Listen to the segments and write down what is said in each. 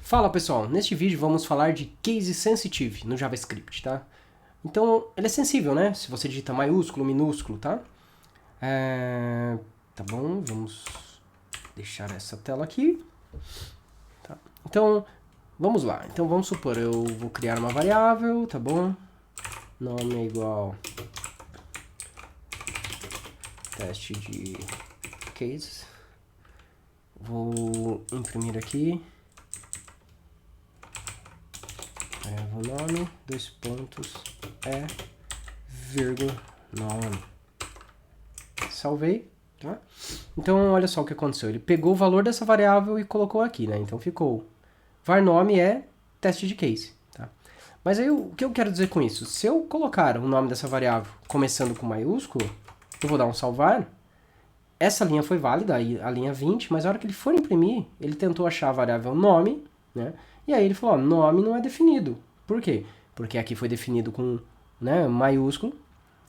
Fala pessoal, neste vídeo vamos falar de case sensitive no JavaScript, tá? Então, ele é sensível, né? Se você digita maiúsculo, minúsculo, tá? Tá bom, vamos deixar essa tela aqui. Tá? Então, vamos lá. Então, vamos supor, eu vou criar uma variável, tá bom? Nome é igual teste de cases. Vou imprimir aqui. O nome, dois pontos, vírgula, nome. Salvei, tá? Então, olha só o que aconteceu. Ele pegou o valor dessa variável e colocou aqui, né? Então, ficou var nome é teste de case, tá? Mas aí, o que eu quero dizer com isso? Se eu colocar o nome dessa variável começando com maiúsculo, eu vou dar um salvar. Essa linha foi válida, a linha 20, mas a hora que ele for imprimir, ele tentou achar a variável nome, né? E aí ele falou, ó, nome não é definido. Por quê? Porque aqui foi definido com, né, maiúsculo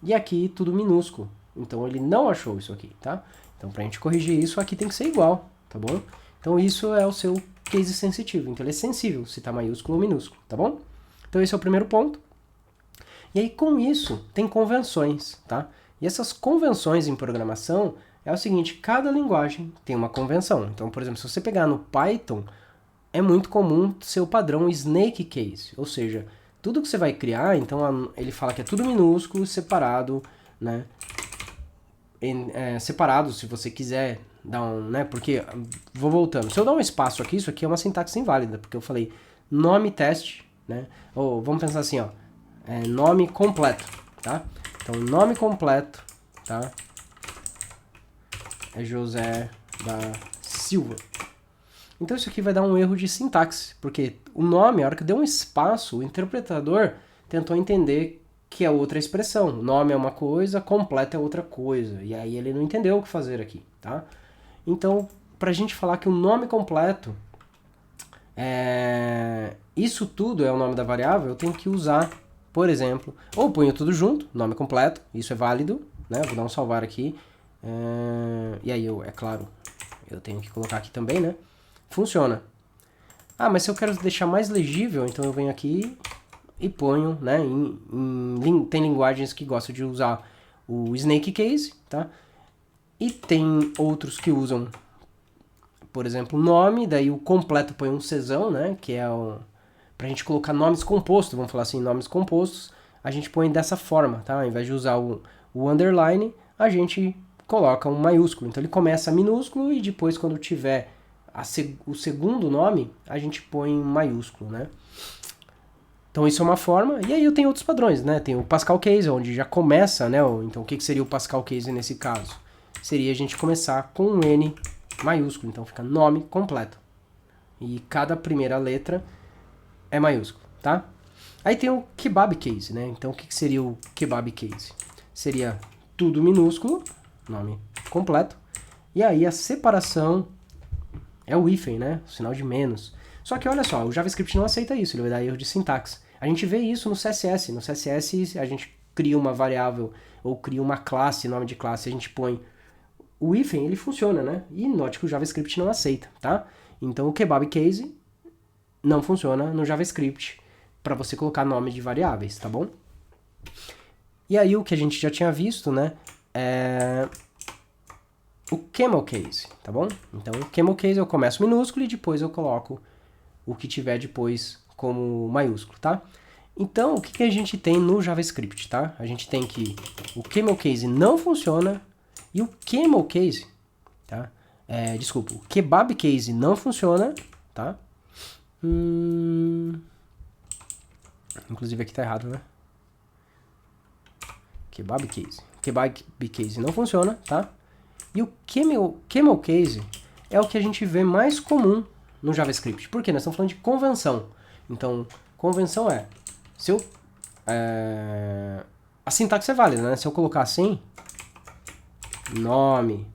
e aqui tudo minúsculo. Então ele não achou isso aqui, tá? Então pra gente corrigir isso, aqui tem que ser igual, tá bom? Então isso é o seu case sensitivo. Então ele é sensível se tá maiúsculo ou minúsculo, tá bom? Então esse é o primeiro ponto. E aí com isso tem convenções, tá? E essas convenções em programação é o seguinte, cada linguagem tem uma convenção. Então, por exemplo, se você pegar no Python, é muito comum ser o padrão snake case, ou seja, tudo que você vai criar, então ele fala que é tudo minúsculo, separado, né? Separado, se você quiser dar um, né? Porque, vou voltando, se eu dar um espaço aqui, isso aqui é uma sintaxe inválida, porque eu falei nome teste, né? Ou vamos pensar assim, ó, nome completo, tá? Então, nome completo, tá? É José da Silva. Então isso aqui vai dar um erro de sintaxe, porque o nome, a hora que deu um espaço, o interpretador tentou entender que é outra expressão. O nome é uma coisa, completo é outra coisa. E aí ele não entendeu o que fazer aqui, tá? Então, pra gente falar que o nome completo, isso tudo é o nome da variável, eu tenho que usar, por exemplo, ou ponho tudo junto, nome completo, isso é válido, né? Vou dar um salvar aqui. E aí, é claro, eu tenho que colocar aqui também, né? Funciona. Ah, mas se eu quero deixar mais legível, então eu venho aqui e ponho, né? Tem linguagens que gostam de usar o snake case, tá? E tem outros que usam, por exemplo, nome, daí o completo põe um czão, né? Que é pra gente colocar nomes compostos, vamos falar assim, nomes compostos, a gente põe dessa forma, tá? Ao invés de usar o underline, a gente coloca um maiúsculo. Então ele começa minúsculo e depois quando tiver o segundo nome, a gente põe em maiúsculo, né? Então isso é uma forma, e aí eu tenho outros padrões, né? Tem o Pascal Case, onde já começa, né? Então o que seria o Pascal Case nesse caso? Seria a gente começar com um N maiúsculo, então fica nome completo. E cada primeira letra é maiúsculo, tá? Aí tem o Kebab Case, né? Então o que seria o Kebab Case? Seria tudo minúsculo, nome completo, e aí a separação é o hífen, né? O sinal de menos. Só que olha só, o JavaScript não aceita isso, ele vai dar erro de sintaxe. A gente vê isso no CSS. No CSS a gente cria uma variável ou cria uma classe, nome de classe, a gente põe o hífen, ele funciona, né? E note que o JavaScript não aceita, tá? Então o kebab case não funciona no JavaScript para você colocar nome de variáveis, tá bom? E aí o que a gente já tinha visto, né? O camel case, tá bom? Então, o camel case eu começo minúsculo e depois eu coloco o que tiver depois como maiúsculo, tá? Então, o que a gente tem no JavaScript, tá? A gente tem que o camel case não funciona e o camel case, tá? Desculpa, o kebab case não funciona, tá? Inclusive aqui tá errado, né? Kebab case. Kebab case não funciona, tá? E o camel case é o que a gente vê mais comum no JavaScript. Por quê? Nós estamos falando de convenção. Então, convenção se eu... a sintaxe é válida, né? Se eu colocar assim, nome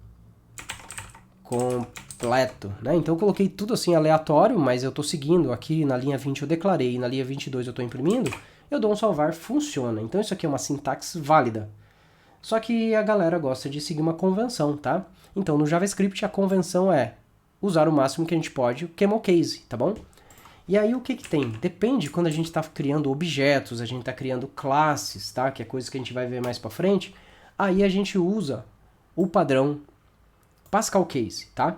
completo, né? Então eu coloquei tudo assim aleatório, mas eu estou seguindo aqui na linha 20 eu declarei, e na linha 22 eu estou imprimindo, eu dou um salvar, funciona. Então isso aqui é uma sintaxe válida. Só que a galera gosta de seguir uma convenção, tá? Então, no JavaScript, a convenção é usar o máximo que a gente pode o camel case, tá bom? E aí o que que tem? Depende quando a gente está criando objetos, a gente está criando classes, tá? Que é coisa que a gente vai ver mais para frente. Aí a gente usa o padrão Pascal Case, tá?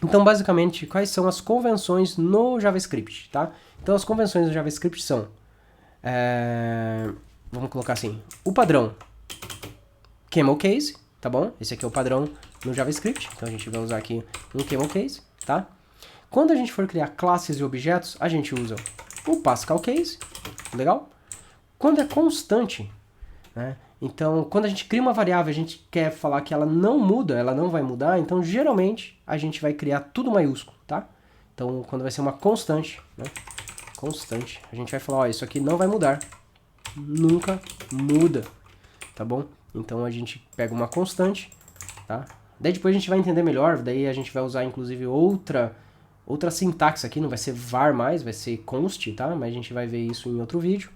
Então, basicamente, quais são as convenções no JavaScript, tá? Então, as convenções no JavaScript são... vamos colocar assim, o padrão Camel Case, tá bom? Esse aqui é o padrão no JavaScript, então a gente vai usar aqui um Camel Case, tá? Quando a gente for criar classes e objetos, a gente usa o Pascal Case, legal? Quando é constante, né? Então, quando a gente cria uma variável, a gente quer falar que ela não muda, ela não vai mudar, então geralmente a gente vai criar tudo maiúsculo, tá? Então, quando vai ser uma constante, né? Constante, a gente vai falar, ó, isso aqui não vai mudar, nunca muda, tá bom? Então a gente pega uma constante, tá? Daí depois a gente vai entender melhor, daí a gente vai usar inclusive outra sintaxe aqui, não vai ser var mais, vai ser const, tá? Mas a gente vai ver isso em outro vídeo.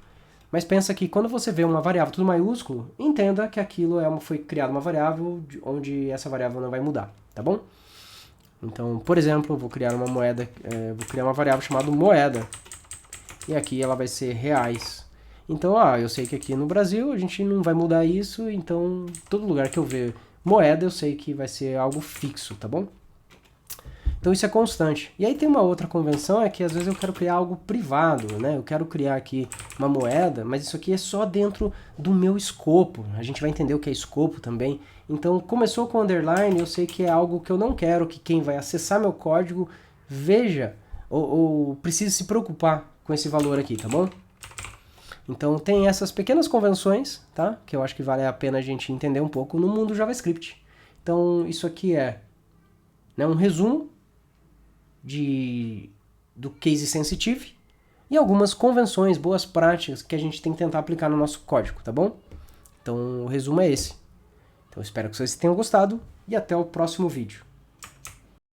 Mas pensa que quando você vê uma variável tudo maiúsculo, entenda que aquilo foi criada uma variável onde essa variável não vai mudar, tá bom? Então, por exemplo, eu vou criar uma moeda, vou criar uma variável chamada moeda. E aqui ela vai ser reais. Então, eu sei que aqui no Brasil a gente não vai mudar isso, então todo lugar que eu ver moeda eu sei que vai ser algo fixo, tá bom? Então isso é constante. E aí tem uma outra convenção, é que às vezes eu quero criar algo privado, né? Eu quero criar aqui uma moeda, mas isso aqui é só dentro do meu escopo. A gente vai entender o que é escopo também. Então começou com underline, eu sei que é algo que eu não quero que quem vai acessar meu código veja ou precise se preocupar com esse valor aqui, tá bom? Então tem essas pequenas convenções, tá? Que eu acho que vale a pena a gente entender um pouco no mundo JavaScript. Então isso aqui é, né, um resumo do case sensitive e algumas convenções, boas práticas que a gente tem que tentar aplicar no nosso código, tá bom? Então o resumo é esse. Então espero que vocês tenham gostado e até o próximo vídeo.